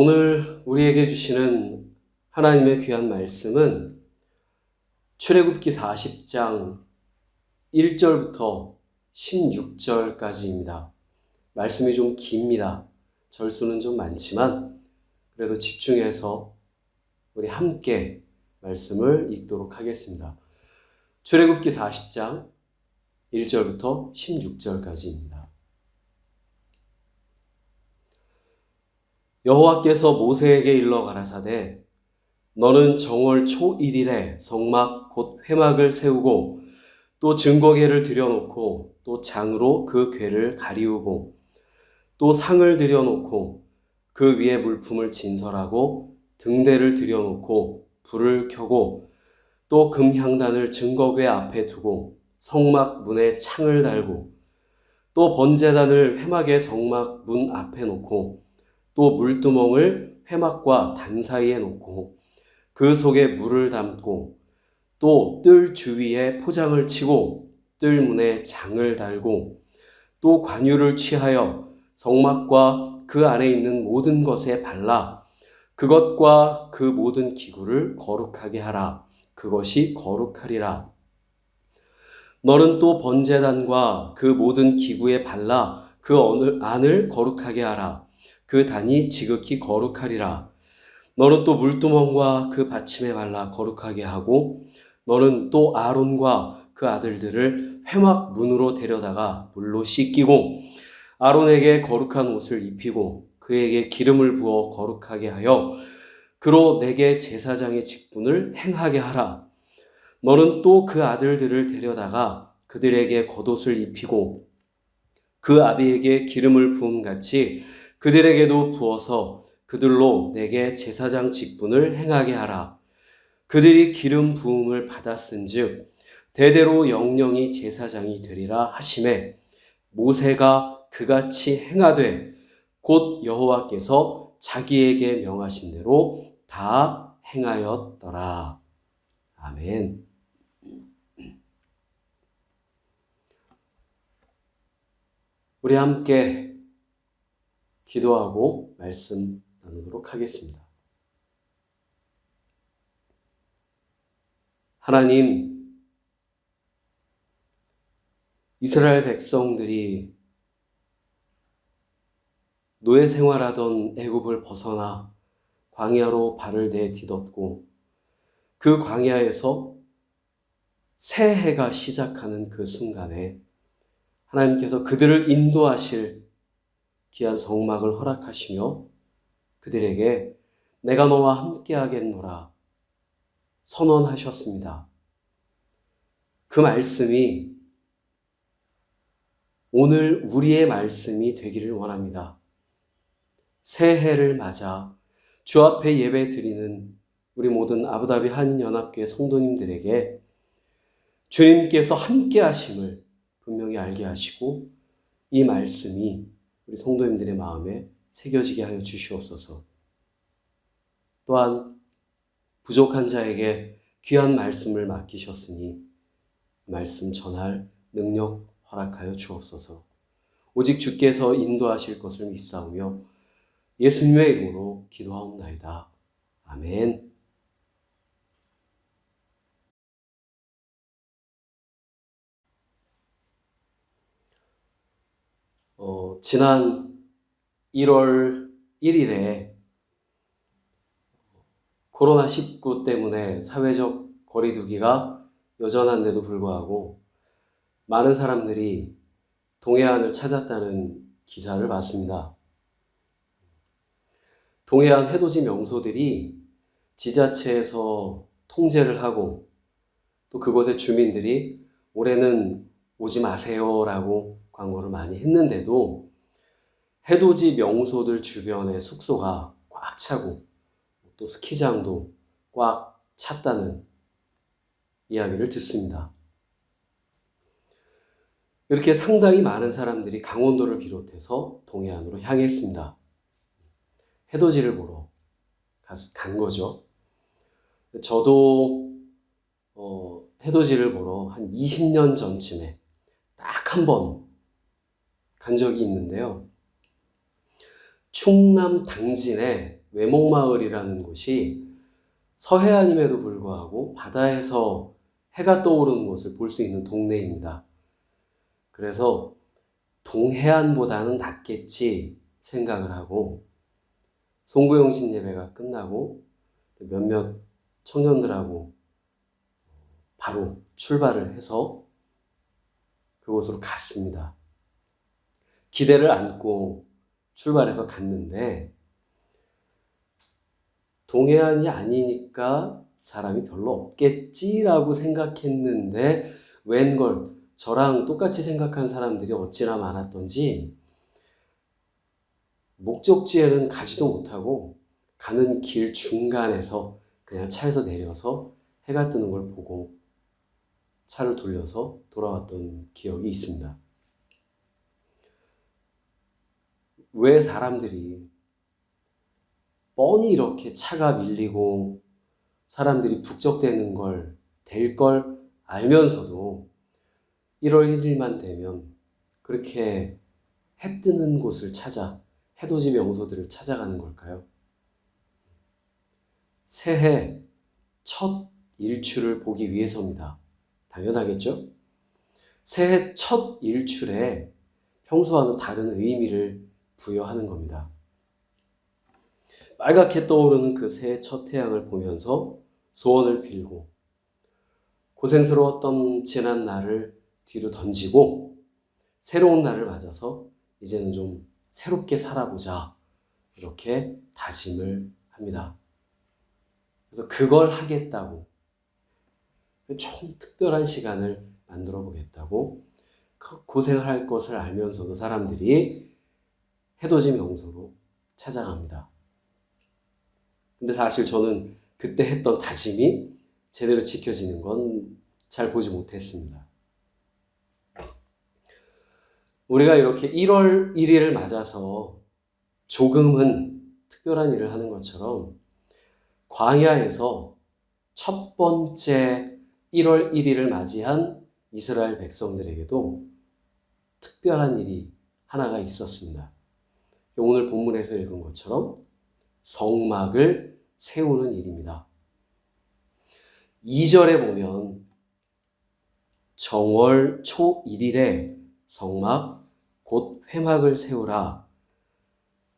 오늘 우리에게 주시는 하나님의 귀한 말씀은 출애굽기 40장 1절부터 16절까지입니다. 말씀이 좀 깁니다. 절수는 좀 많지만 그래도 집중해서 우리 함께 말씀을 읽도록 하겠습니다. 출애굽기 40장 1절부터 16절까지입니다. 여호와께서 모세에게 일러 가라사대 너는 정월 초 1일에 성막 곧 회막을 세우고 또 증거궤를 들여놓고 또 장으로 그 궤를 가리우고 또 상을 들여놓고 그 위에 물품을 진설하고 등대를 들여놓고 불을 켜고 또 금향단을 증거궤 앞에 두고 성막 문에 창을 달고 또 번제단을 회막의 성막 문 앞에 놓고 또 물두멍을 회막과 단 사이에 놓고 그 속에 물을 담고 또 뜰 주위에 포장을 치고 뜰 문에 장을 달고 또 관유를 취하여 성막과 그 안에 있는 모든 것에 발라 그것과 그 모든 기구를 거룩하게 하라. 그것이 거룩하리라. 너는 또 번제단과 그 모든 기구에 발라 그 안을 거룩하게 하라. 그 단이 지극히 거룩하리라. 너는 또 물두멍과 그 받침에 발라 거룩하게 하고 너는 또 아론과 그 아들들을 회막 문으로 데려다가 물로 씻기고 아론에게 거룩한 옷을 입히고 그에게 기름을 부어 거룩하게 하여 그로 내게 제사장의 직분을 행하게 하라. 너는 또 그 아들들을 데려다가 그들에게 겉옷을 입히고 그 아비에게 기름을 부음같이 그들에게도 부어서 그들로 내게 제사장 직분을 행하게 하라. 그들이 기름 부음을 받았은즉 대대로 영영이 제사장이 되리라 하시매 모세가 그같이 행하되 곧 여호와께서 자기에게 명하신 대로 다 행하였더라. 아멘. 우리 함께 기도하고 말씀 나누도록 하겠습니다. 하나님, 이스라엘 백성들이 노예 생활하던 애굽을 벗어나 광야로 발을 내딛었고 그 광야에서 새 해가 시작하는 그 순간에 하나님께서 그들을 인도하실 귀한 성막을 허락하시며 그들에게 내가 너와 함께 하겠노라 선언하셨습니다. 그 말씀이 오늘 우리의 말씀이 되기를 원합니다. 새해를 맞아 주 앞에 예배 드리는 우리 모든 아부다비 한인연합교회 성도님들에게 주님께서 함께 하심을 분명히 알게 하시고 이 말씀이 우리 성도님들의 마음에 새겨지게 하여 주시옵소서. 또한 부족한 자에게 귀한 말씀을 맡기셨으니 말씀 전할 능력 허락하여 주옵소서. 오직 주께서 인도하실 것을 믿사오며 예수님의 이름으로 기도하옵나이다. 아멘. 지난 1월 1일에 코로나19 때문에 사회적 거리두기가 여전한데도 불구하고 많은 사람들이 동해안을 찾았다는 기사를 봤습니다. 동해안 해돋이 명소들이 지자체에서 통제를 하고 또 그곳의 주민들이 올해는 오지 마세요라고 광고를 많이 했는데도 해돋이 명소들 주변의 숙소가 꽉 차고 또 스키장도 꽉 찼다는 이야기를 듣습니다. 이렇게 상당히 많은 사람들이 강원도를 비롯해서 동해안으로 향했습니다. 해돋이를 보러 간 거죠. 저도 해돋이를 보러 한 20년 전쯤에 딱 한 번 간 적이 있는데요. 충남 당진에 외목마을이라는 곳이 서해안임에도 불구하고 바다에서 해가 떠오르는 것을 볼 수 있는 동네입니다. 그래서 동해안보다는 낫겠지 생각을 하고 송구영신 예배가 끝나고 몇몇 청년들하고 바로 출발을 해서 그곳으로 갔습니다. 기대를 안고 출발해서 갔는데 동해안이 아니니까 사람이 별로 없겠지라고 생각했는데 웬걸 저랑 똑같이 생각한 사람들이 어찌나 많았던지 목적지에는 가지도 못하고 가는 길 중간에서 그냥 차에서 내려서 해가 뜨는 걸 보고 차를 돌려서 돌아왔던 기억이 있습니다. 왜 사람들이 뻔히 이렇게 차가 밀리고 사람들이 북적대는 걸, 될 걸 알면서도 1월 1일만 되면 그렇게 해 뜨는 곳을 찾아 해돋이 명소들을 찾아가는 걸까요? 새해 첫 일출을 보기 위해서입니다. 당연하겠죠? 새해 첫 일출에 평소와는 다른 의미를 부여하는 겁니다. 빨갛게 떠오르는 그 새해 첫 태양을 보면서 소원을 빌고 고생스러웠던 지난 날을 뒤로 던지고 새로운 날을 맞아서 이제는 좀 새롭게 살아보자 이렇게 다짐을 합니다. 그래서 그걸 하겠다고 좀 특별한 시간을 만들어 보겠다고 고생을 할 것을 알면서도 사람들이 해돋이 명소로 찾아갑니다. 근데 사실 저는 그때 했던 다짐이 제대로 지켜지는 건 잘 보지 못했습니다. 우리가 이렇게 1월 1일을 맞아서 조금은 특별한 일을 하는 것처럼 광야에서 첫 번째 1월 1일을 맞이한 이스라엘 백성들에게도 특별한 일이 하나가 있었습니다. 오늘 본문에서 읽은 것처럼 성막을 세우는 일입니다. 2절에 보면 정월 초 1일에 성막 곧 회막을 세우라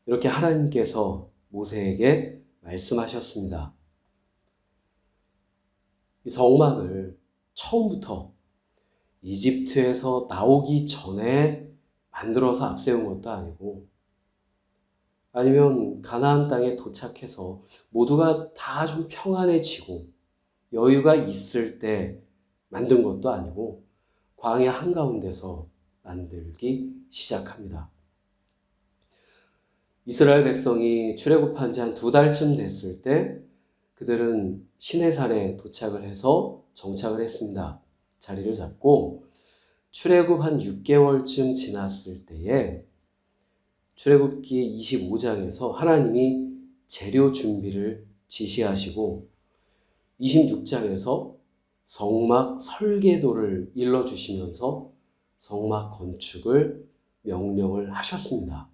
이렇게 하나님께서 모세에게 말씀하셨습니다. 이 성막을 처음부터 이집트에서 나오기 전에 만들어서 앞세운 것도 아니고 아니면 가나안 땅에 도착해서 모두가 다 좀 평안해지고 여유가 있을 때 만든 것도 아니고 광야 한가운데서 만들기 시작합니다. 이스라엘 백성이 출애굽한 지 한 2달쯤 됐을 때 그들은 시내산에 도착을 해서 정착을 했습니다. 자리를 잡고 출애굽 한 6개월쯤 지났을 때에 출애굽기 25장에서 하나님이 재료 준비를 지시하시고 26장에서 성막 설계도를 일러주시면서 성막 건축을 명령을 하셨습니다.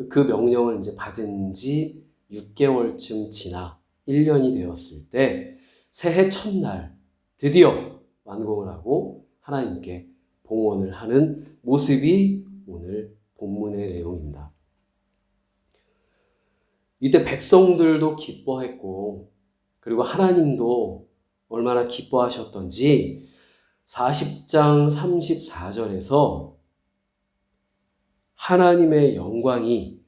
그 명령을 이제 받은 지 6개월쯤 지나 1년이 되었을 때 새해 첫날 드디어 완공을 하고 하나님께 봉헌을 하는 모습이 오늘 본문의 내용입니다. 이때 백성들도 기뻐했고 그리고 하나님도 얼마나 기뻐하셨던지 40장 34절에서 하나님의 영광이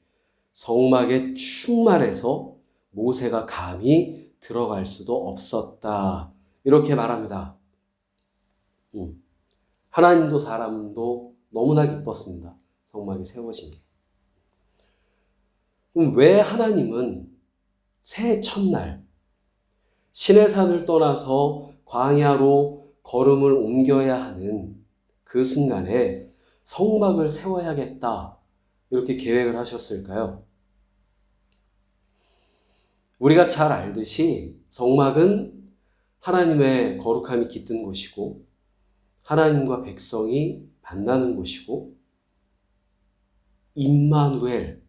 성막에 충만해서 모세가 감히 들어갈 수도 없었다. 이렇게 말합니다. 하나님도 사람도 너무나 기뻤습니다. 성막이 세워진 게. 그럼 왜 하나님은 새해 첫날 시내산을 떠나서 광야로 걸음을 옮겨야 하는 그 순간에 성막을 세워야겠다 이렇게 계획을 하셨을까요? 우리가 잘 알듯이 성막은 하나님의 거룩함이 깃든 곳이고 하나님과 백성이 만나는 곳이고 임마누엘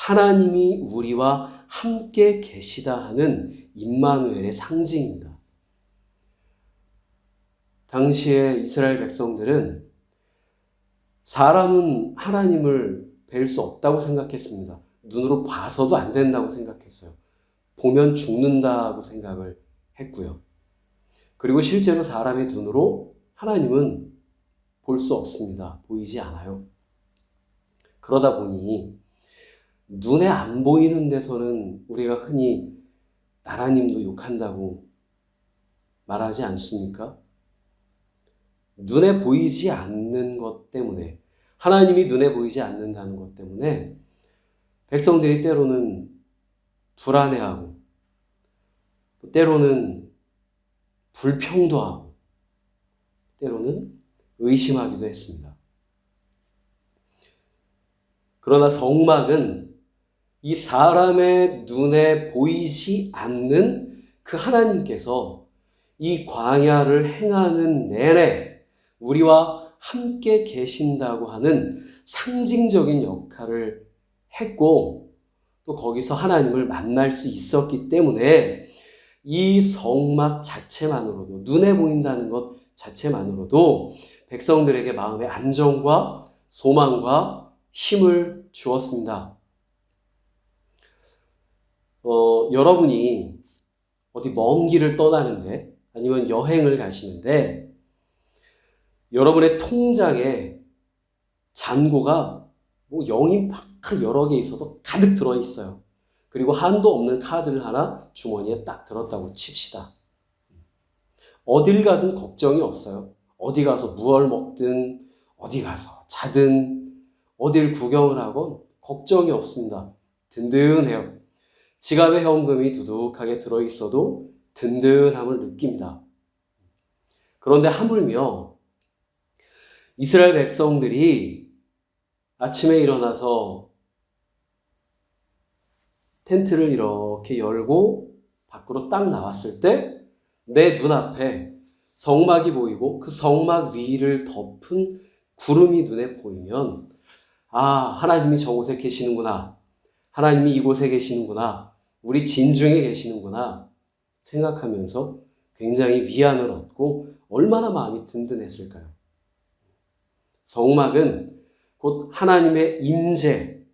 하나님이 우리와 함께 계시다 하는 임마누엘의 상징입니다. 당시에 이스라엘 백성들은 사람은 하나님을 뵐 수 없다고 생각했습니다. 눈으로 봐서도 안 된다고 생각했어요. 보면 죽는다고 생각을 했고요. 그리고 실제로 사람의 눈으로 하나님은 볼 수 없습니다. 보이지 않아요. 그러다 보니 눈에 안 보이는 데서는 우리가 흔히 나라님도 욕한다고 말하지 않습니까? 눈에 보이지 않는 것 때문에, 하나님이 눈에 보이지 않는다는 것 때문에 백성들이 때로는 불안해하고, 때로는 불평도 하고, 때로는 의심하기도 했습니다. 그러나 성막은 이 사람의 눈에 보이지 않는 그 하나님께서 이 광야를 행하는 내내 우리와 함께 계신다고 하는 상징적인 역할을 했고, 또 거기서 하나님을 만날 수 있었기 때문에 이 성막 자체만으로도, 눈에 보인다는 것 자체만으로도 백성들에게 마음의 안정과 소망과 힘을 주었습니다. 여러분이 어디 먼 길을 떠나는데, 아니면 여행을 가시는데 여러분의 통장에 잔고가 영이 팍 여러 개 있어서 가득 들어있어요. 그리고 한도 없는 카드를 하나 주머니에 딱 들었다고 칩시다. 어딜 가든 걱정이 없어요. 어디 가서 무얼 먹든, 어디 가서 자든, 어딜 구경을 하건 걱정이 없습니다. 든든해요. 지갑에 현금이 두둑하게 들어있어도 든든함을 느낍니다. 그런데 하물며 이스라엘 백성들이 아침에 일어나서 텐트를 이렇게 열고 밖으로 딱 나왔을 때 내 눈앞에 성막이 보이고 그 성막 위를 덮은 구름이 눈에 보이면, 아, 하나님이 저곳에 계시는구나. 하나님이 이곳에 계시는구나. 우리 진중에 계시는구나 생각하면서 굉장히 위안을 얻고 얼마나 마음이 든든했을까요? 성막은 곧 하나님의 임재,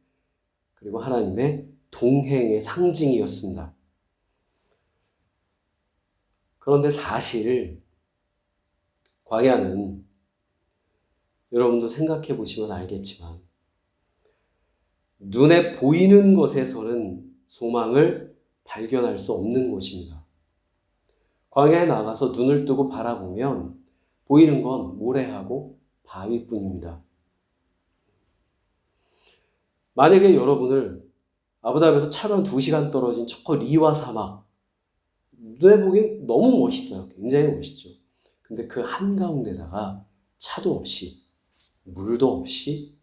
그리고 하나님의 동행의 상징이었습니다. 그런데 사실 광야는 여러분도 생각해 보시면 알겠지만 눈에 보이는 것에서는 소망을 발견할 수 없는 곳입니다. 광야에 나가서 눈을 뜨고 바라보면 보이는 건 모래하고 바위뿐입니다. 만약에 여러분을 아부다비에서 차로 한 2시간 떨어진 저 리와 사막, 눈에 보기엔 너무 멋있어요. 굉장히 멋있죠. 근데 그 한가운데다가 차도 없이, 물도 없이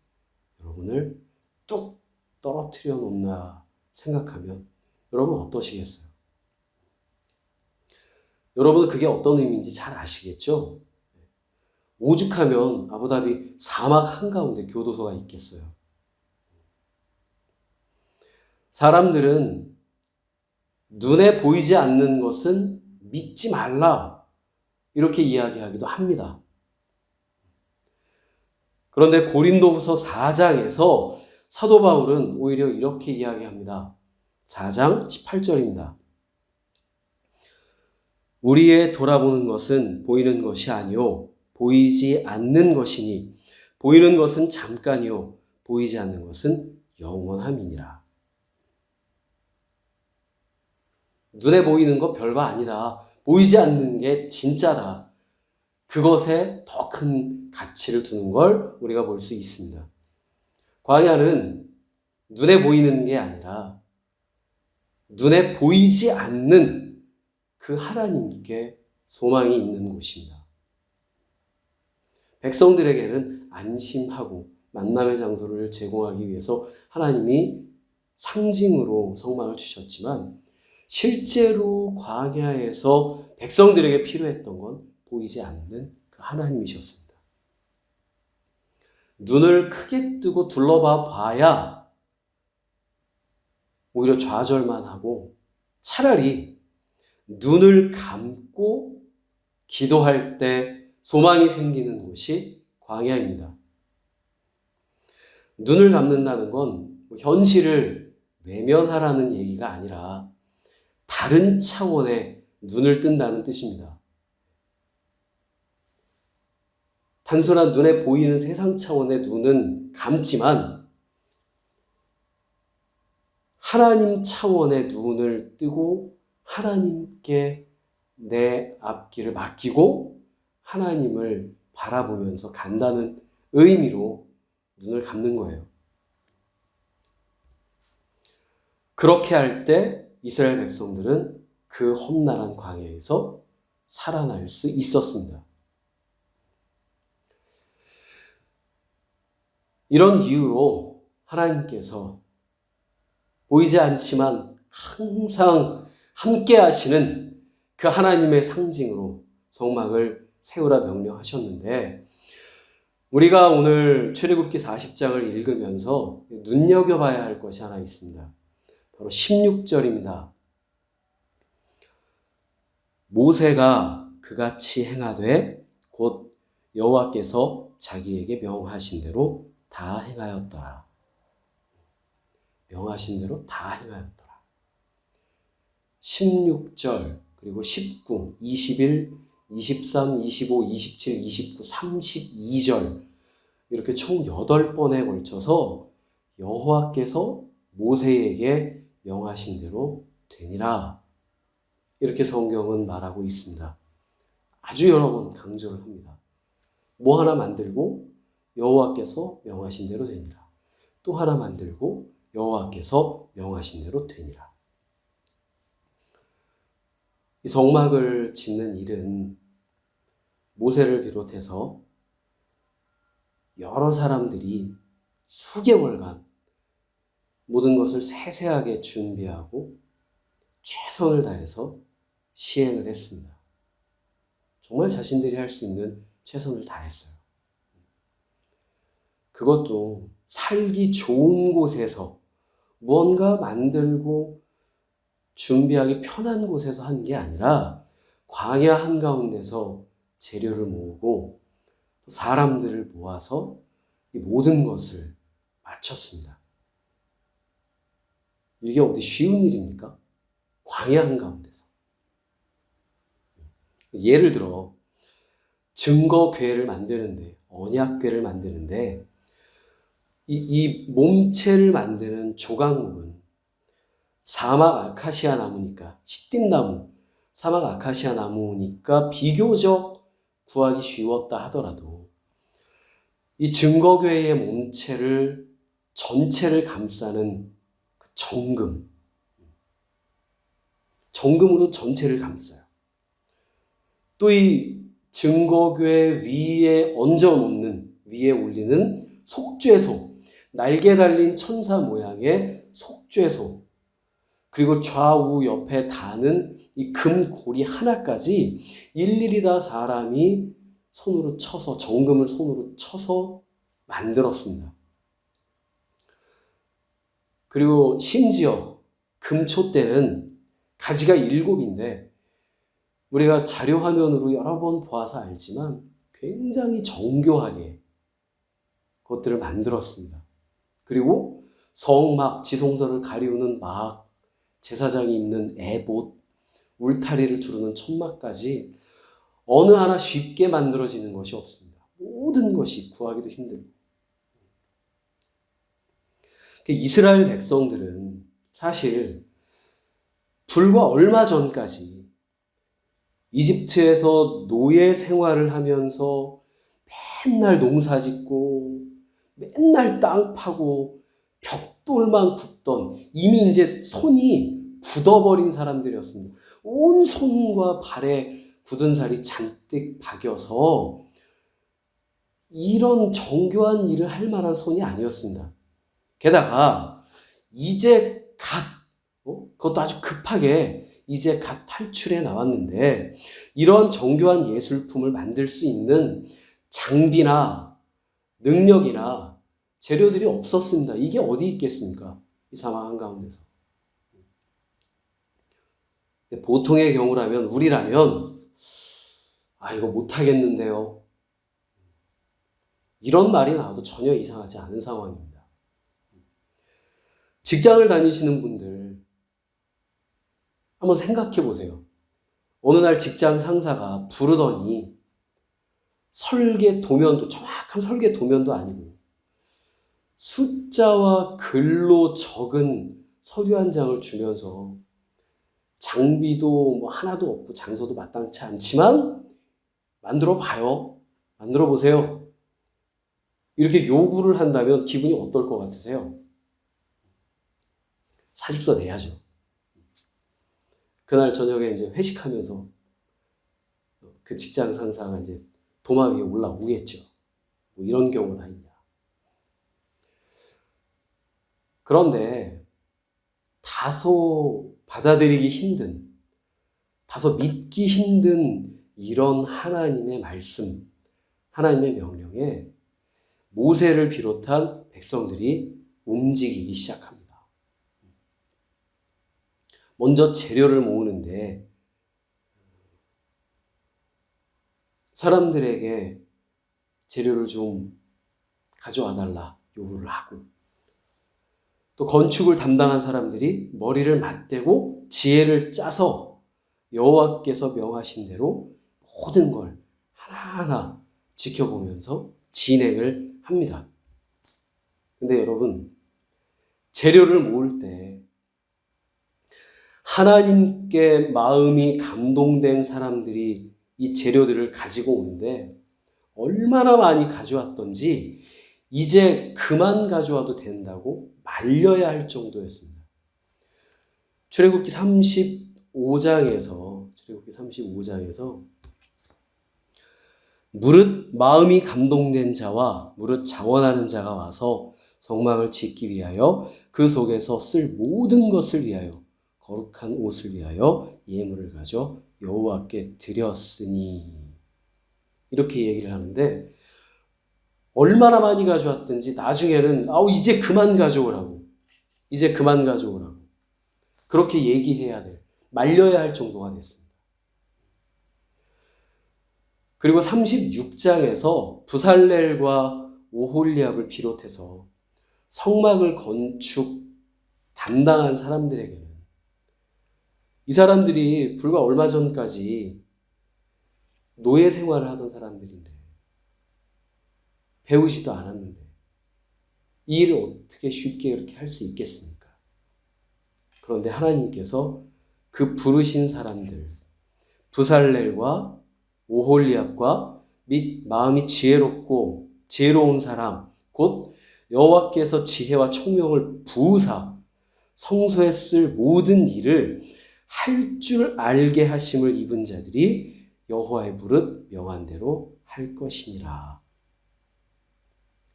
여러분을 뚝 떨어뜨려 놓나 생각하면 여러분 어떠시겠어요? 여러분은 그게 어떤 의미인지 잘 아시겠죠? 오죽하면 아부다비 사막 한가운데 교도소가 있겠어요. 사람들은 눈에 보이지 않는 것은 믿지 말라, 이렇게 이야기하기도 합니다. 그런데 고린도후서 4장에서 사도 바울은 오히려 이렇게 이야기합니다. 4장 18절입니다. 우리의 돌아보는 것은 보이는 것이 아니요 보이지 않는 것이니 보이는 것은 잠깐이요 보이지 않는 것은 영원함이니라. 눈에 보이는 거 별거 아니다. 보이지 않는 게 진짜다. 그것에 더 큰 가치를 두는 걸 우리가 볼 수 있습니다. 광야는 눈에 보이는 게 아니라 눈에 보이지 않는 그 하나님께 소망이 있는 곳입니다. 백성들에게는 안심하고 만남의 장소를 제공하기 위해서 하나님이 상징으로 성막을 주셨지만 실제로 광야에서 백성들에게 필요했던 건 보이지 않는 그 하나님이셨습니다. 눈을 크게 뜨고 둘러봐 봐야 오히려 좌절만 하고 차라리 눈을 감고 기도할 때 소망이 생기는 곳이 광야입니다. 눈을 감는다는 건 현실을 외면하라는 얘기가 아니라 다른 차원의 눈을 뜬다는 뜻입니다. 단순한 눈에 보이는 세상 차원의 눈은 감지만 하나님 차원의 눈을 뜨고 하나님께 내 앞길을 맡기고 하나님을 바라보면서 간다는 의미로 눈을 감는 거예요. 그렇게 할 때 이스라엘 백성들은 그 험난한 광야에서 살아날 수 있었습니다. 이런 이유로 하나님께서 보이지 않지만 항상 함께 하시는 그 하나님의 상징으로 성막을 세우라 명령하셨는데, 우리가 오늘 출애굽기 40장을 읽으면서 눈여겨봐야 할 것이 하나 있습니다. 바로 16절입니다. 모세가 그같이 행하되 곧 여호와께서 자기에게 명하신 대로 다 행하였더라. 명하신 대로 다 행하였더라. 16절 그리고 19, 21, 23, 25, 27, 29, 32절 이렇게 총 8번에 걸쳐서 여호와께서 모세에게 명하신 대로 되니라. 이렇게 성경은 말하고 있습니다. 아주 여러 번 강조를 합니다. 뭐 하나 만들고 여호와께서 명하신 대로 되니라. 또 하나 만들고 여호와께서 명하신 대로 되니라. 이 성막을 짓는 일은 모세를 비롯해서 여러 사람들이 수개월간 모든 것을 세세하게 준비하고 최선을 다해서 시행을 했습니다. 정말 자신들이 할 수 있는 최선을 다했어요. 그것도 살기 좋은 곳에서 무언가 만들고 준비하기 편한 곳에서 한 게 아니라 광야 한가운데서 재료를 모으고 또 사람들을 모아서 이 모든 것을 마쳤습니다. 이게 어디 쉬운 일입니까? 광야 한가운데서. 예를 들어 증거궤를 만드는데, 언약궤를 만드는데 이 몸체를 만드는 조각목은 사막 아카시아 나무니까, 시띠나무, 사막 아카시아 나무니까 비교적 구하기 쉬웠다 하더라도 이 증거궤의 몸체를 전체를 감싸는 그 정금으로 전체를 감싸요. 또 이 증거궤 위에 얹어놓는, 위에 올리는 속죄소, 날개 달린 천사 모양의 속죄소, 그리고 좌우 옆에 다는 이 금고리 하나까지 일일이 다 사람이 손으로 쳐서, 정금을 손으로 쳐서 만들었습니다. 그리고 심지어 금촛대는 가지가 7인데 우리가 자료 화면으로 여러 번 보아서 알지만 굉장히 정교하게 그것들을 만들었습니다. 그리고 성막, 지성소를 가리우는 막, 제사장이 입는 에봇, 울타리를 두르는 천막까지 어느 하나 쉽게 만들어지는 것이 없습니다. 모든 것이 구하기도 힘들고. 이스라엘 백성들은 사실 불과 얼마 전까지 이집트에서 노예 생활을 하면서 맨날 농사 짓고 맨날 땅 파고 벽돌만 굽던, 이미 이제 손이 굳어버린 사람들이었습니다. 온 손과 발에 굳은 살이 잔뜩 박여서 이런 정교한 일을 할 만한 손이 아니었습니다. 게다가 이제 그것도 아주 급하게 이제 갓 탈출해 나왔는데 이런 정교한 예술품을 만들 수 있는 장비나 능력이나 재료들이 없었습니다. 이게 어디 있겠습니까? 이 사막 한가운데서. 보통의 경우라면, 우리라면 이거 못하겠는데요. 이런 말이 나와도 전혀 이상하지 않은 상황입니다. 직장을 다니시는 분들 한번 생각해 보세요. 어느 날 직장 상사가 부르더니 설계 도면도, 정확한 설계 도면도 아니고 숫자와 글로 적은 서류 한 장을 주면서 장비도 뭐 하나도 없고 장소도 마땅치 않지만 만들어 봐요. 만들어 보세요. 이렇게 요구를 한다면 기분이 어떨 것 같으세요? 사직서 내야죠. 그날 저녁에 이제 회식하면서 그 직장 상사가 이제 도마 위에 올라오겠죠. 뭐 이런 경우 다 있냐. 그런데 다소 받아들이기 힘든, 다소 믿기 힘든 이런 하나님의 말씀, 하나님의 명령에 모세를 비롯한 백성들이 움직이기 시작합니다. 먼저 재료를 모으는데 사람들에게 재료를 좀 가져와 달라 요구를 하고, 또 건축을 담당한 사람들이 머리를 맞대고 지혜를 짜서 여호와께서 명하신 대로 모든 걸 하나하나 지켜보면서 진행을 합니다. 근데 여러분, 재료를 모을 때 하나님께 마음이 감동된 사람들이 이 재료들을 가지고 오는데 얼마나 많이 가져왔던지 이제 그만 가져와도 된다고 말려야 할 정도였습니다. 출애굽기 35장에서 무릇 마음이 감동된 자와 무릇 자원하는 자가 와서 성막을 짓기 위하여 그 속에서 쓸 모든 것을 위하여 거룩한 옷을 위하여 예물을 가져 여호와께 드렸으니, 이렇게 얘기를 하는데 얼마나 많이 가져왔든지 나중에는 이제 그만 가져오라고, 이제 그만 가져오라고 그렇게 얘기해야 될, 말려야 할 정도가 됐습니다. 그리고 36장에서 부살렐과 오홀리압을 비롯해서 성막을 건축 담당한 사람들에게는, 이 사람들이 불과 얼마 전까지 노예 생활을 하던 사람들인데, 배우지도 않았는데 이 일을 어떻게 쉽게 이렇게 할 수 있겠습니까? 그런데 하나님께서 그 부르신 사람들, 부살렐과 오홀리압과 및 마음이 지혜롭고 지혜로운 사람, 곧 여호와께서 지혜와 총명을 부으사 성소에 쓸 모든 일을 할 줄 알게 하심을 입은 자들이 여호와의 부릇 명한 대로 할 것이니라.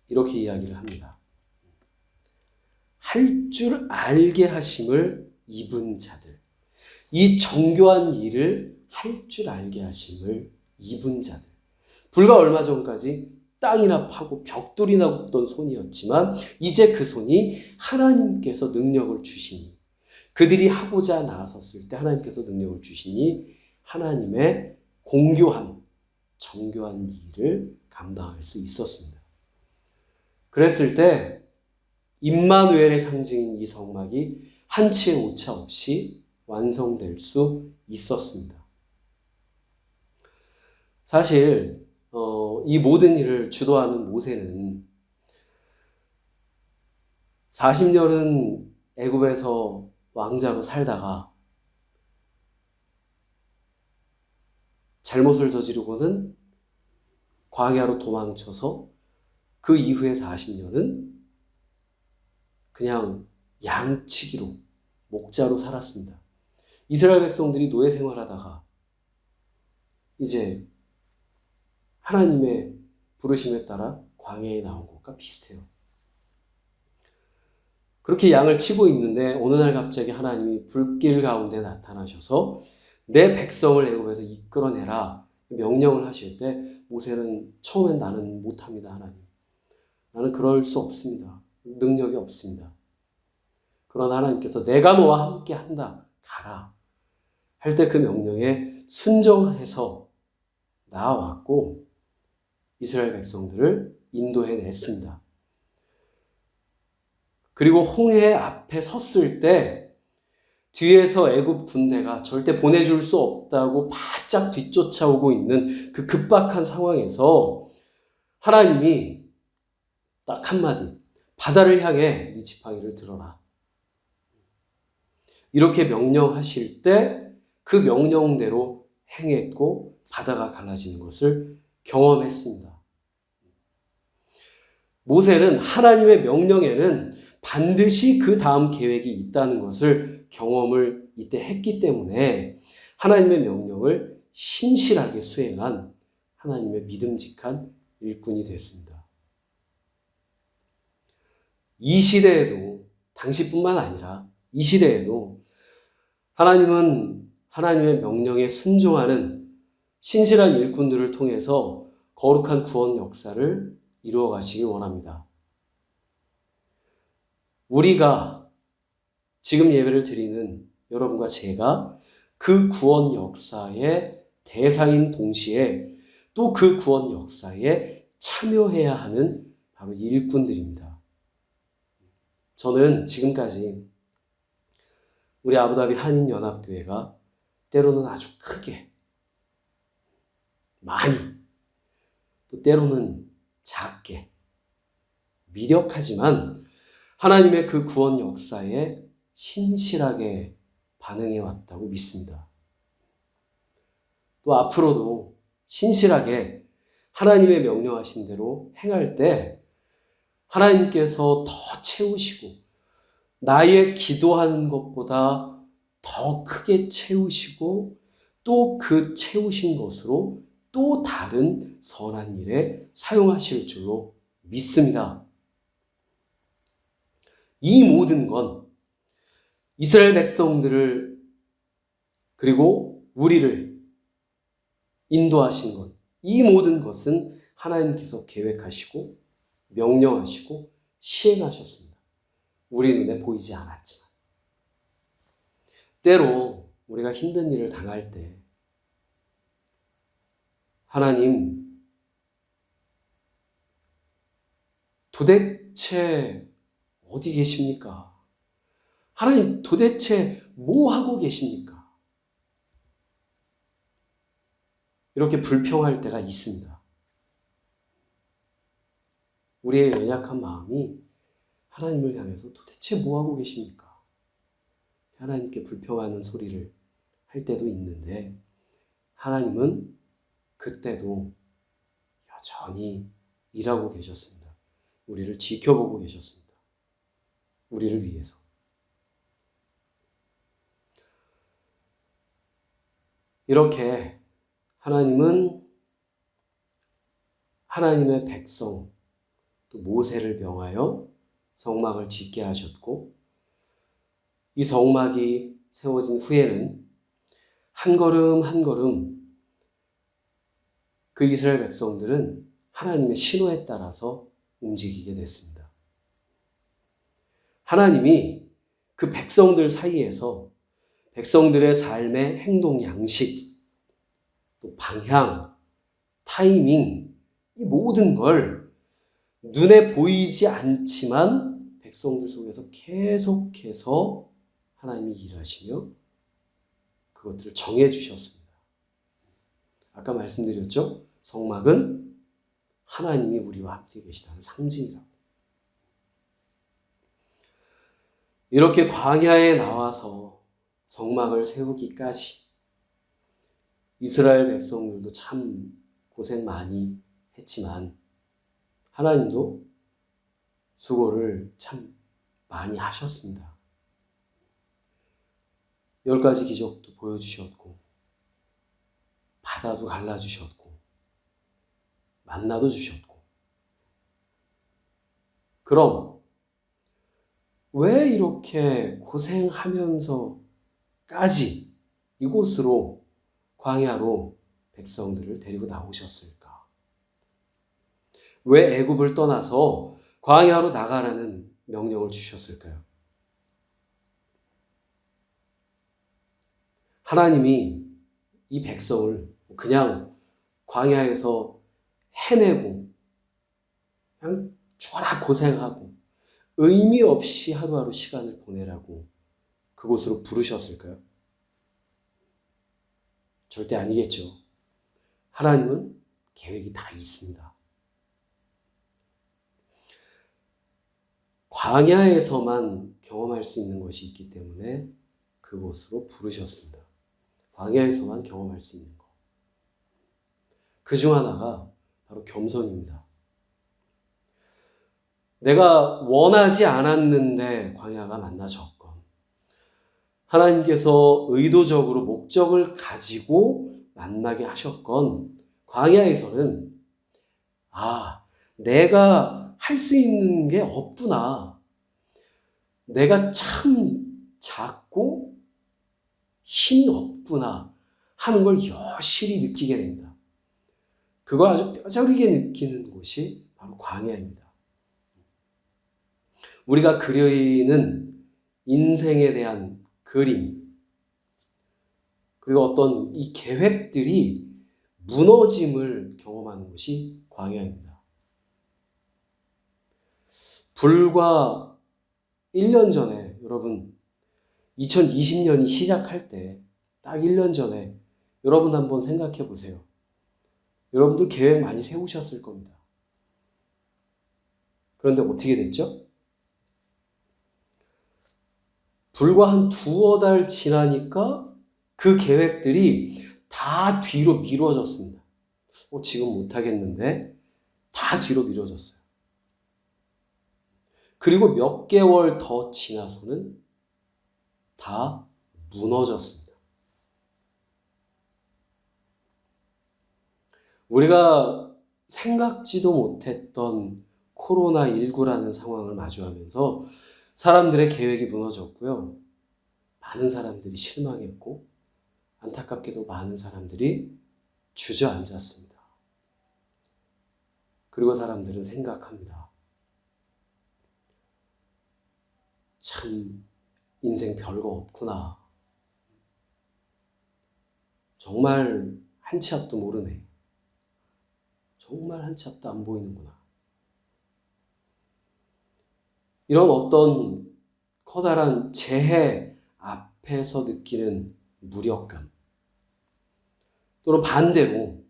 이렇게 이야기를 합니다. 할 줄 알게 하심을 입은 자들, 이 정교한 일을 할 줄 알게 하심을 입은 자들. 불과 얼마 전까지 땅이나 파고 벽돌이나 굽던 손이었지만 이제 그 손이 하나님께서 능력을 주시니, 그들이 하고자 나섰을 때 하나님께서 능력을 주시니 하나님의 공교한 정교한 일을 감당할 수 있었습니다. 그랬을 때 임마누엘의 상징인 이 성막이 한치의 오차 없이 완성될 수 있었습니다. 사실 이 모든 일을 주도하는 모세는 40년은 애굽에서 왕자로 살다가 잘못을 저지르고는 광야로 도망쳐서 그 이후에 40년은 그냥 양치기로, 목자로 살았습니다. 이스라엘 백성들이 노예 생활하다가 이제 하나님의 부르심에 따라 광야에 나온 것과 비슷해요. 그렇게 양을 치고 있는데 어느 날 갑자기 하나님이 불길 가운데 나타나셔서 내 백성을 애굽에서 이끌어내라 명령을 하실 때 모세는 처음엔 나는 못합니다. 하나님, 나는 그럴 수 없습니다. 능력이 없습니다. 그러나 하나님께서 내가 너와 함께 한다. 가라. 할 때 그 명령에 순종해서 나아왔고 이스라엘 백성들을 인도해냈습니다. 그리고 홍해 앞에 섰을 때 뒤에서 애굽 군대가 절대 보내줄 수 없다고 바짝 뒤쫓아오고 있는 그 급박한 상황에서 하나님이 딱 한마디, 바다를 향해 네 지팡이를 들어라. 이렇게 명령하실 때 그 명령대로 행했고 바다가 갈라지는 것을 경험했습니다. 모세는 하나님의 명령에는 반드시 그 다음 계획이 있다는 것을 경험을 이때 했기 때문에 하나님의 명령을 신실하게 수행한 하나님의 믿음직한 일꾼이 됐습니다. 이 시대에도, 당시뿐만 아니라 이 시대에도 하나님은 하나님의 명령에 순종하는 신실한 일꾼들을 통해서 거룩한 구원 역사를 이루어 가시기 원합니다. 우리가 지금 예배를 드리는 여러분과 제가 그 구원 역사의 대상인 동시에 또 그 구원 역사에 참여해야 하는 바로 일꾼들입니다. 저는 지금까지 우리 아부다비 한인연합교회가 때로는 아주 크게, 많이, 또 때로는 작게, 미력하지만 하나님의 그 구원 역사에 신실하게 반응해 왔다고 믿습니다. 또 앞으로도 신실하게 하나님의 명령하신 대로 행할 때 하나님께서 더 채우시고 나의 기도하는 것보다 더 크게 채우시고 또 그 채우신 것으로 또 다른 선한 일에 사용하실 줄로 믿습니다. 이 모든 건 이스라엘 백성들을 그리고 우리를 인도하신 것, 이 모든 것은 하나님께서 계획하시고 명령하시고 시행하셨습니다. 우리 눈에 보이지 않았지만. 때로 우리가 힘든 일을 당할 때 하나님 도대체 어디 계십니까? 하나님 도대체 뭐 하고 계십니까? 이렇게 불평할 때가 있습니다. 우리의 연약한 마음이 하나님을 향해서 도대체 뭐 하고 계십니까? 하나님께 불평하는 소리를 할 때도 있는데 하나님은 그때도 여전히 일하고 계셨습니다. 우리를 지켜보고 계셨습니다. 우리를 위해서. 이렇게 하나님은 하나님의 백성, 또 모세를 명하여 성막을 짓게 하셨고 이 성막이 세워진 후에는 한 걸음 한 걸음 그 이스라엘 백성들은 하나님의 신호에 따라서 움직이게 됐습니다. 하나님이 그 백성들 사이에서 백성들의 삶의 행동 양식, 또 방향, 타이밍, 이 모든 걸 눈에 보이지 않지만 백성들 속에서 계속해서 하나님이 일하시며 그것들을 정해주셨습니다. 아까 말씀드렸죠? 성막은 하나님이 우리와 함께 계시다는 상징이라고. 이렇게 광야에 나와서 성막을 세우기까지 이스라엘 백성들도 참 고생 많이 했지만 하나님도 수고를 참 많이 하셨습니다. 10가지 기적도 보여주셨고 바다도 갈라주셨고 만나도 주셨고 그럼 왜 이렇게 고생하면서까지 이곳으로 광야로 백성들을 데리고 나오셨을까? 왜 애굽을 떠나서 광야로 나가라는 명령을 주셨을까요? 하나님이 이 백성을 그냥 광야에서 헤매고 그냥 죽어라 고생하고 의미 없이 하루하루 시간을 보내라고 그곳으로 부르셨을까요? 절대 아니겠죠. 하나님은 계획이 다 있습니다. 광야에서만 경험할 수 있는 것이 있기 때문에 그곳으로 부르셨습니다. 광야에서만 경험할 수 있는 것. 그 중 하나가 바로 겸손입니다. 내가 원하지 않았는데 광야가 만나졌건, 하나님께서 의도적으로 목적을 가지고 만나게 하셨건, 광야에서는 내가 할 수 있는 게 없구나. 내가 참 작고 힘이 없구나 하는 걸 여실히 느끼게 됩니다. 그걸 아주 뼈저리게 느끼는 곳이 바로 광야입니다. 우리가 그리는 인생에 대한 그림, 그리고 어떤 이 계획들이 무너짐을 경험하는 곳이 광야입니다. 불과 1년 전에, 여러분, 2020년이 시작할 때, 딱 1년 전에, 여러분 한번 생각해 보세요. 여러분들 계획 많이 세우셨을 겁니다. 그런데 어떻게 됐죠? 불과 한 두어 달 지나니까 그 계획들이 다 뒤로 미뤄졌습니다. 지금 못하겠는데 다 뒤로 미뤄졌어요. 그리고 몇 개월 더 지나서는 다 무너졌습니다. 우리가 생각지도 못했던 코로나19라는 상황을 마주하면서 사람들의 계획이 무너졌고요. 많은 사람들이 실망했고 안타깝게도 많은 사람들이 주저앉았습니다. 그리고 사람들은 생각합니다. 참 인생 별거 없구나. 정말 한 치 앞도 모르네. 정말 한 치 앞도 안 보이는구나. 이런 어떤 커다란 재해 앞에서 느끼는 무력감, 또는 반대로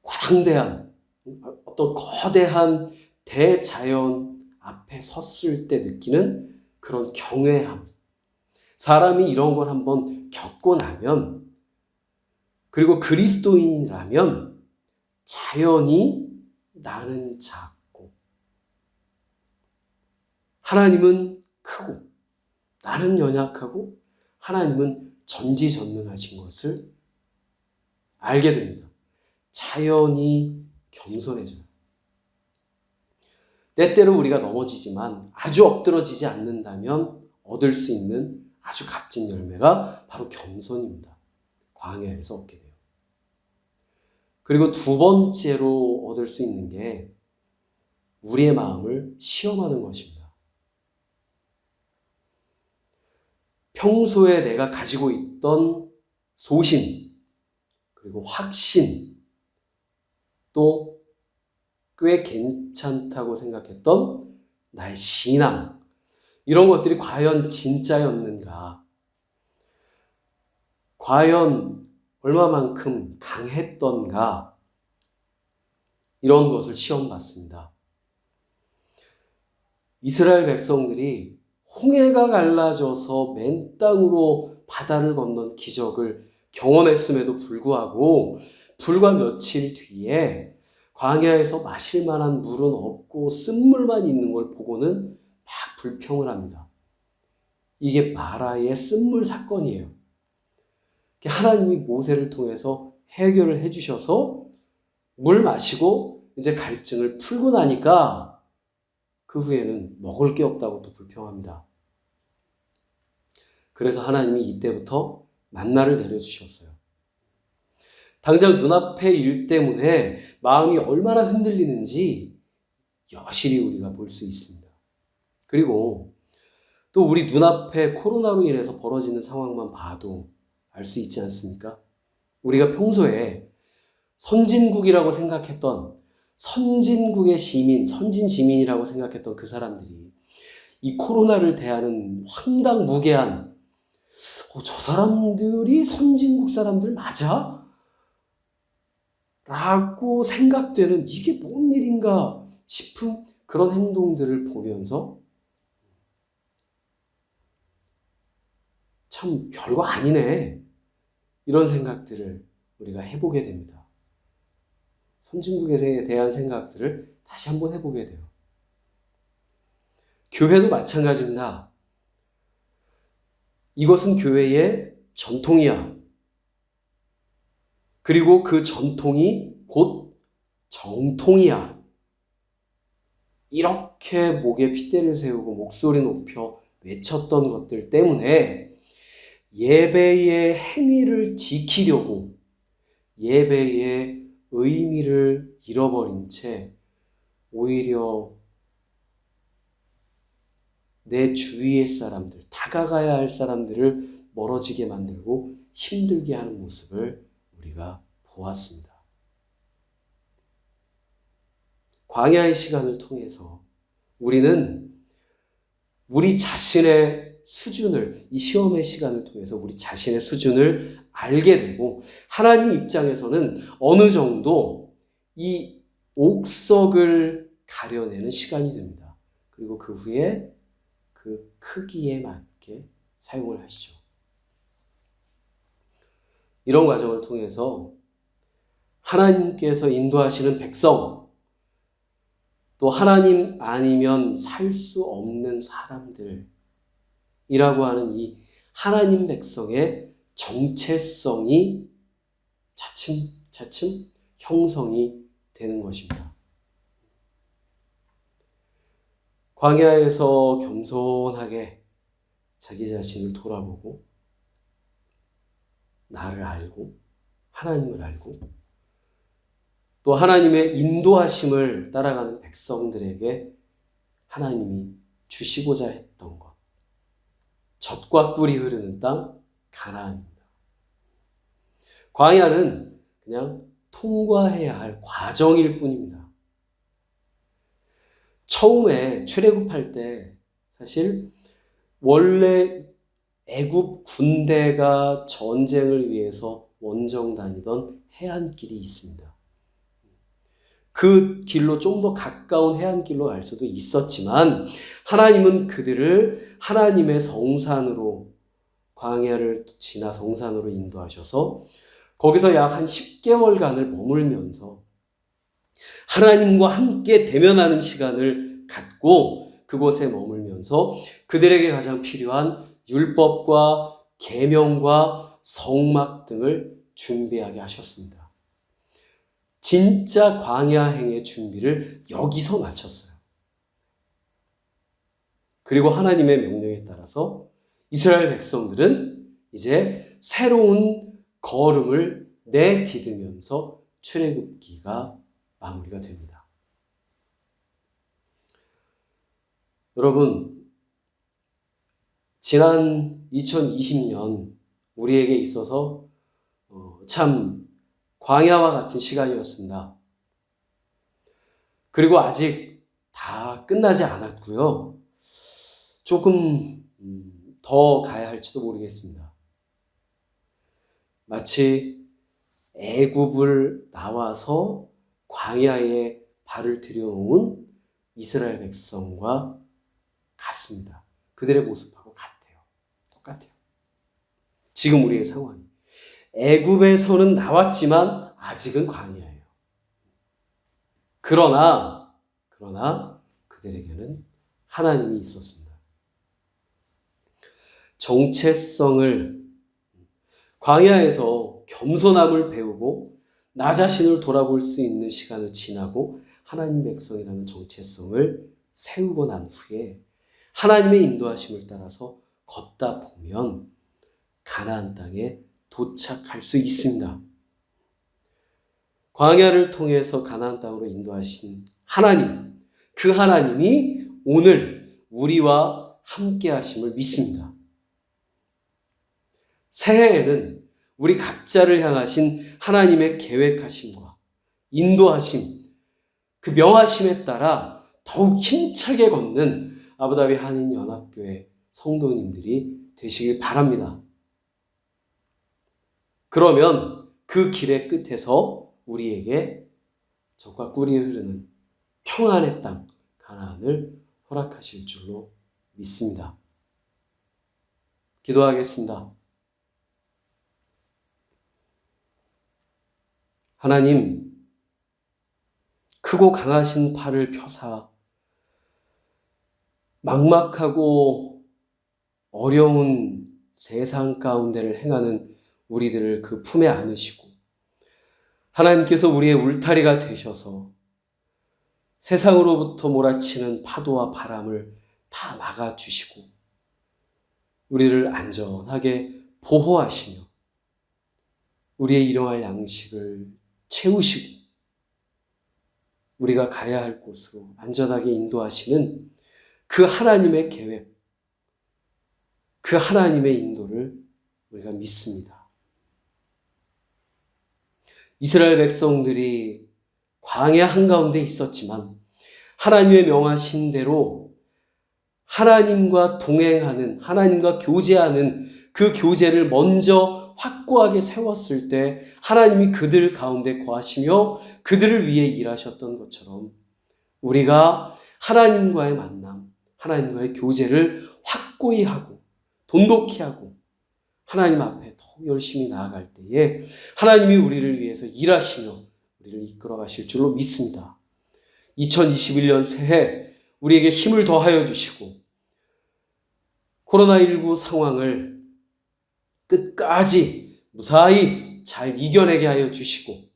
광대한 어떤 거대한 대자연 앞에 섰을 때 느끼는 그런 경외함. 사람이 이런 걸 한번 겪고 나면, 그리고 그리스도인이라면 자연이 나는 작고 하나님은 크고 나는 연약하고 하나님은 전지전능하신 것을 알게 됩니다. 자연이 겸손해져요. 때때로 우리가 넘어지지만 아주 엎드러지지 않는다면 얻을 수 있는 아주 값진 열매가 바로 겸손입니다. 광야에서 얻게 돼요. 그리고 두 번째로 얻을 수 있는 게 우리의 마음을 시험하는 것입니다. 평소에 내가 가지고 있던 소신, 그리고 확신, 또 꽤 괜찮다고 생각했던 나의 신앙, 이런 것들이 과연 진짜였는가? 과연 얼마만큼 강했던가? 이런 것을 시험받습니다. 이스라엘 백성들이 홍해가 갈라져서 맨 땅으로 바다를 건넌 기적을 경험했음에도 불구하고 불과 며칠 뒤에 광야에서 마실 만한 물은 없고 쓴물만 있는 걸 보고는 막 불평을 합니다. 이게 마라의 쓴물 사건이에요. 하나님이 모세를 통해서 해결을 해주셔서 물 마시고 이제 갈증을 풀고 나니까 그 후에는 먹을 게 없다고 또 불평합니다. 그래서 하나님이 이때부터 만나를 내려주셨어요. 당장 눈앞의 일 때문에 마음이 얼마나 흔들리는지 여실히 우리가 볼 수 있습니다. 그리고 또 우리 눈앞에 코로나로 인해서 벌어지는 상황만 봐도 알 수 있지 않습니까? 우리가 평소에 선진국이라고 생각했던 선진국의 시민, 선진 시민이라고 생각했던 그 사람들이 이 코로나를 대하는 황당무계한 저 사람들이 선진국 사람들 맞아? 라고 생각되는 이게 뭔 일인가 싶은 그런 행동들을 보면서 참 별거 아니네 이런 생각들을 우리가 해보게 됩니다. 선진국에 대한 생각들을 다시 한번 해보게 돼요. 교회도 마찬가지입니다. 이것은 교회의 전통이야. 그리고 그 전통이 곧 정통이야. 이렇게 목에 핏대를 세우고 목소리 높여 외쳤던 것들 때문에 예배의 행위를 지키려고 예배의 의미를 잃어버린 채 오히려 내 주위의 사람들, 다가가야 할 사람들을 멀어지게 만들고 힘들게 하는 모습을 우리가 보았습니다. 광야의 시간을 통해서 우리는 우리 자신의 수준을, 이 시험의 시간을 통해서 우리 자신의 수준을 알게 되고 하나님 입장에서는 어느 정도 이 옥석을 가려내는 시간이 됩니다. 그리고 그 후에 그 크기에 맞게 사용을 하시죠. 이런 과정을 통해서 하나님께서 인도하시는 백성, 또 하나님 아니면 살 수 없는 사람들이라고 하는 이 하나님 백성의 정체성이 차츰 형성이 되는 것입니다. 광야에서 겸손하게 자기 자신을 돌아보고 나를 알고 하나님을 알고 또 하나님의 인도하심을 따라가는 백성들에게 하나님이 주시고자 했던 것, 젖과 꿀이 흐르는 땅 가나안입니다. 광야는 그냥 통과해야 할 과정일 뿐입니다. 처음에 출애굽할 때 사실 원래 애굽 군대가 전쟁을 위해서 원정 다니던 해안길이 있습니다. 그 길로 좀 더 가까운 해안길로 갈 수도 있었지만 하나님은 그들을 하나님의 성산으로 광야를 지나 성산으로 인도하셔서 거기서 약 한 10개월간을 머물면서 하나님과 함께 대면하는 시간을 갖고 그곳에 머물면서 그들에게 가장 필요한 율법과 계명과 성막 등을 준비하게 하셨습니다. 진짜 광야행의 준비를 여기서 마쳤어요. 그리고 하나님의 명령에 따라서 이스라엘 백성들은 이제 새로운 걸음을 내디디면서 출애굽기가 마무리가 됩니다. 여러분, 지난 2020년 우리에게 있어서 참 광야와 같은 시간이었습니다. 그리고 아직 다 끝나지 않았고요. 조금 더 가야 할지도 모르겠습니다. 마치 애굽을 나와서 광야에 발을 들여놓은 이스라엘 백성과 같습니다. 그들의 모습하고 같아요. 똑같아요. 지금 우리의 상황이. 애굽에서는 나왔지만 아직은 광야예요. 그러나 그들에게는 하나님이 있었습니다. 정체성을 광야에서 겸손함을 배우고 나 자신을 돌아볼 수 있는 시간을 지나고 하나님 백성이라는 정체성을 세우고 난 후에 하나님의 인도하심을 따라서 걷다 보면 가나안 땅에 도착할 수 있습니다. 광야를 통해서 가나안 땅으로 인도하신 하나님, 그 하나님이 오늘 우리와 함께 하심을 믿습니다. 새해에는 우리 각자를 향하신 하나님의 계획하심과 인도하심, 그 명하심에 따라 더욱 힘차게 걷는 아부다비 한인연합교회 성도님들이 되시길 바랍니다. 그러면 그 길의 끝에서 우리에게 젖과 꿀이 흐르는 평안의 땅 가나안을 허락하실 줄로 믿습니다. 기도하겠습니다. 하나님, 크고 강하신 팔을 펴사 막막하고 어려운 세상 가운데를 행하는 우리들을 그 품에 안으시고 하나님께서 우리의 울타리가 되셔서 세상으로부터 몰아치는 파도와 바람을 다 막아주시고 우리를 안전하게 보호하시며 우리의 일용할 양식을 채우시고 우리가 가야 할 곳으로 안전하게 인도하시는 그 하나님의 계획, 그 하나님의 인도를 우리가 믿습니다. 이스라엘 백성들이 광야 한가운데 있었지만 하나님의 명하신 대로 하나님과 동행하는, 하나님과 교제하는 그 교제를 먼저 확고하게 세웠을 때 하나님이 그들 가운데 거하시며 그들을 위해 일하셨던 것처럼 우리가 하나님과의 만남, 하나님과의 교제를 확고히 하고 돈독히 하고 하나님 앞에 더 열심히 나아갈 때에 하나님이 우리를 위해서 일하시며 우리를 이끌어 가실 줄로 믿습니다. 2021년 새해 우리에게 힘을 더하여 주시고 코로나19 상황을 끝까지 무사히 잘 이겨내게 하여 주시고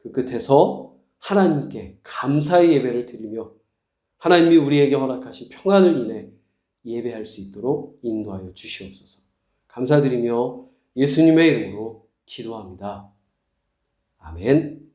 그 끝에서 하나님께 감사의 예배를 드리며 하나님이 우리에게 허락하신 평안을 인해 예배할 수 있도록 인도하여 주시옵소서. 감사드리며 예수님의 이름으로 기도합니다. 아멘.